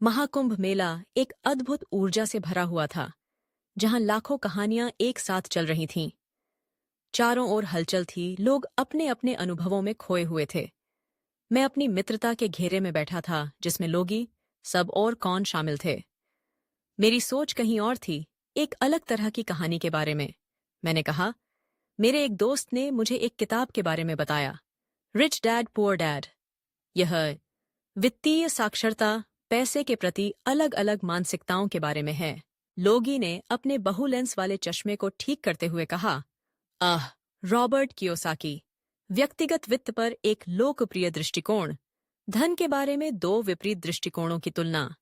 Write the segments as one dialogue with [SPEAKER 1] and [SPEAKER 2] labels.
[SPEAKER 1] महाकुंभ मेला एक अद्भुत ऊर्जा से भरा हुआ था, जहां लाखों कहानियां एक साथ चल रही थीं। चारों ओर हलचल थी, लोग अपने अपने अनुभवों में खोए हुए थे। मैं अपनी मित्रता के घेरे में बैठा था, जिसमें लोगी, सब और कौन शामिल थे। मेरी सोच कहीं और थी, एक अलग तरह की कहानी के बारे में। मैंने कहा, मेरे एक दोस्त ने मुझे एक किताब के बारे में बताया, रिच डैड पुअर डैड। यह वित्तीय साक्षरता, पैसे के प्रति अलग अलग मानसिकताओं के बारे में है। लोगी ने अपने बहु लेंस वाले चश्मे को ठीक करते हुए कहा, रॉबर्ट कियोसाकी, व्यक्तिगत वित्त पर एक लोकप्रिय दृष्टिकोण, धन के बारे में दो विपरीत दृष्टिकोणों की तुलना।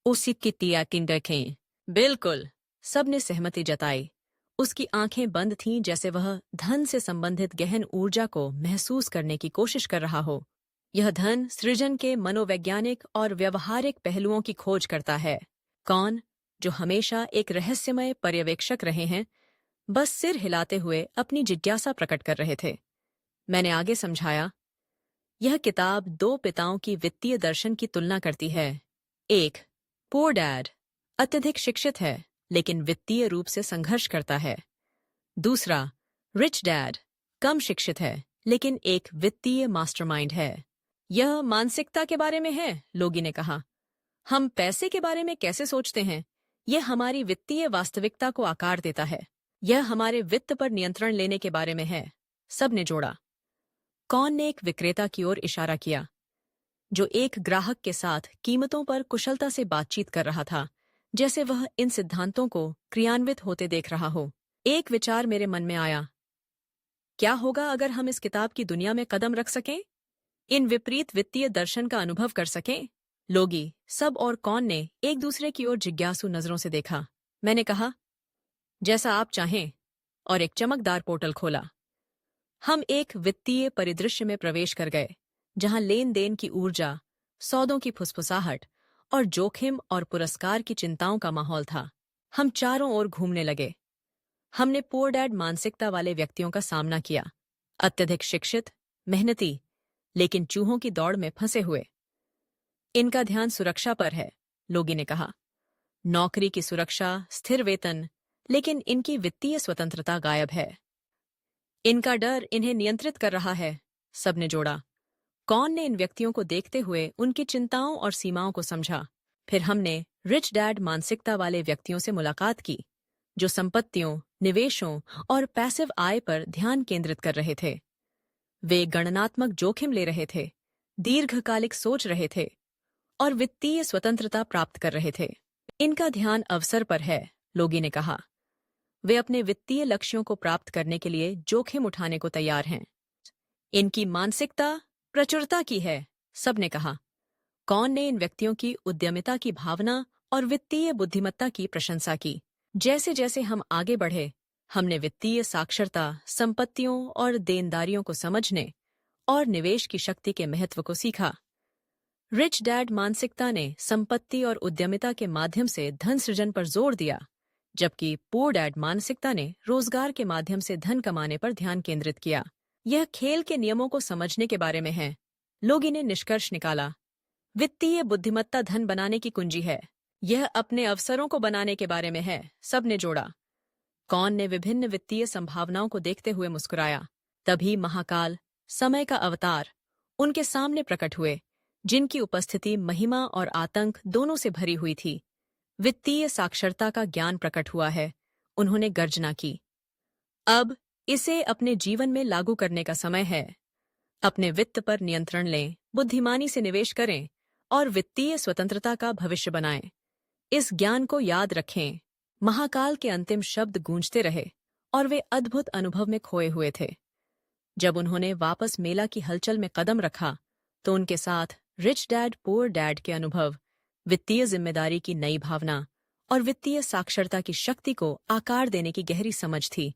[SPEAKER 1] उसी की तिया किंडखें। बिल्कुल, सबने सहमति जताई। उसकी आंखें बंद थीं, जैसे वह धन से संबंधित गहन ऊर्जा को महसूस करने की कोशिश कर रहा हो। यह धन सृजन के मनोवैज्ञानिक और व्यवहारिक पहलुओं की खोज करता है। कौन, जो हमेशा एक रहस्यमय पर्यवेक्षक रहे हैं, बस सिर हिलाते हुए अपनी जिज्ञासा प्रकट कर रहे थे। मैंने आगे समझाया, यह किताब दो पिताओं की वित्तीय दर्शन की तुलना करती है। एक, पुअर डैड, अत्यधिक शिक्षित है लेकिन वित्तीय रूप से संघर्ष करता है। दूसरा, रिच डैड, कम शिक्षित है लेकिन एक वित्तीय मास्टरमाइंड है। यह मानसिकता के बारे में है, लोगी ने कहा। हम पैसे के बारे में कैसे सोचते हैं, यह हमारी वित्तीय वास्तविकता को आकार देता है। यह हमारे वित्त पर नियंत्रण लेने के बारे में है, सबने जोड़ा। कौन ने एक विक्रेता की ओर इशारा किया, जो एक ग्राहक के साथ कीमतों पर कुशलता से बातचीत कर रहा था, जैसे वह इन सिद्धांतों को क्रियान्वित होते देख रहा हो। एक विचार मेरे मन में आया, क्या होगा अगर हम इस किताब की दुनिया में कदम रख सकें, इन विपरीत वित्तीय दर्शन का अनुभव कर सकें? लोगी, सब और कौन ने एक दूसरे की ओर जिज्ञासु नजरों से देखा। मैंने कहा, जैसा आप चाहें, और एक चमकदार पोर्टल खोला। हम एक वित्तीय परिदृश्य में प्रवेश कर गए, जहां लेन देन की ऊर्जा, सौदों की फुसफुसाहट और जोखिम और पुरस्कार की चिंताओं का माहौल था। हम चारों ओर घूमने लगे। हमने पुअर डैड मानसिकता वाले व्यक्तियों का सामना किया, अत्यधिक शिक्षित, मेहनती, लेकिन चूहों की दौड़ में फंसे हुए। इनका ध्यान सुरक्षा पर है, लोगी ने कहा। नौकरी की सुरक्षा, स्थिर वेतन, लेकिन इनकी वित्तीय स्वतंत्रता गायब है। इनका डर इन्हें नियंत्रित कर रहा है, सबने जोड़ा। कौन ने इन व्यक्तियों को देखते हुए उनकी चिंताओं और सीमाओं को समझा। फिर हमने रिच डैड मानसिकता वाले व्यक्तियों से मुलाकात की, जो संपत्तियों, निवेशों और पैसिव आय पर ध्यान केंद्रित कर रहे थे। वे गणनात्मक जोखिम ले रहे थे, दीर्घकालिक सोच रहे थे और वित्तीय स्वतंत्रता प्राप्त कर रहे थे। इनका ध्यान अवसर पर है, लोगी ने कहा। वे अपने वित्तीय लक्ष्यों को प्राप्त करने के लिए जोखिम उठाने को तैयार हैं। इनकी मानसिकता प्रचुरता की है, सबने कहा। कौन ने इन व्यक्तियों की उद्यमिता की भावना और वित्तीय बुद्धिमत्ता की प्रशंसा की। जैसे जैसे हम आगे बढ़े, हमने वित्तीय साक्षरता, संपत्तियों और देनदारियों को समझने और निवेश की शक्ति के महत्व को सीखा। रिच डैड मानसिकता ने संपत्ति और उद्यमिता के माध्यम से धन सृजन पर जोर दिया, जबकि पुअर डैड मानसिकता ने रोजगार के माध्यम से धन कमाने पर ध्यान केंद्रित किया। यह खेल के नियमों को समझने के बारे में है, लोगी ने निष्कर्ष निकाला। वित्तीय बुद्धिमत्ता धन बनाने की कुंजी है। यह अपने अवसरों को बनाने के बारे में है, सबने जोड़ा। कौन ने विभिन्न वित्तीय संभावनाओं को देखते हुए मुस्कुराया। तभी महाकाल, समय का अवतार, उनके सामने प्रकट हुए, जिनकी उपस्थिति महिमा और आतंक दोनों से भरी हुई थी। वित्तीय साक्षरता का ज्ञान प्रकट हुआ है, उन्होंने गर्जना की। अब इसे अपने जीवन में लागू करने का समय है। अपने वित्त पर नियंत्रण लें, बुद्धिमानी से निवेश करें और वित्तीय स्वतंत्रता का भविष्य बनाएं। इस ज्ञान को याद रखें। महाकाल के अंतिम शब्द गूंजते रहे और वे अद्भुत अनुभव में खोए हुए थे। जब उन्होंने वापस मेला की हलचल में कदम रखा, तो उनके साथ रिच डैड पुअर डैड के अनुभव, वित्तीय जिम्मेदारी की नई भावना और वित्तीय साक्षरता की शक्ति को आकार देने की गहरी समझ थी।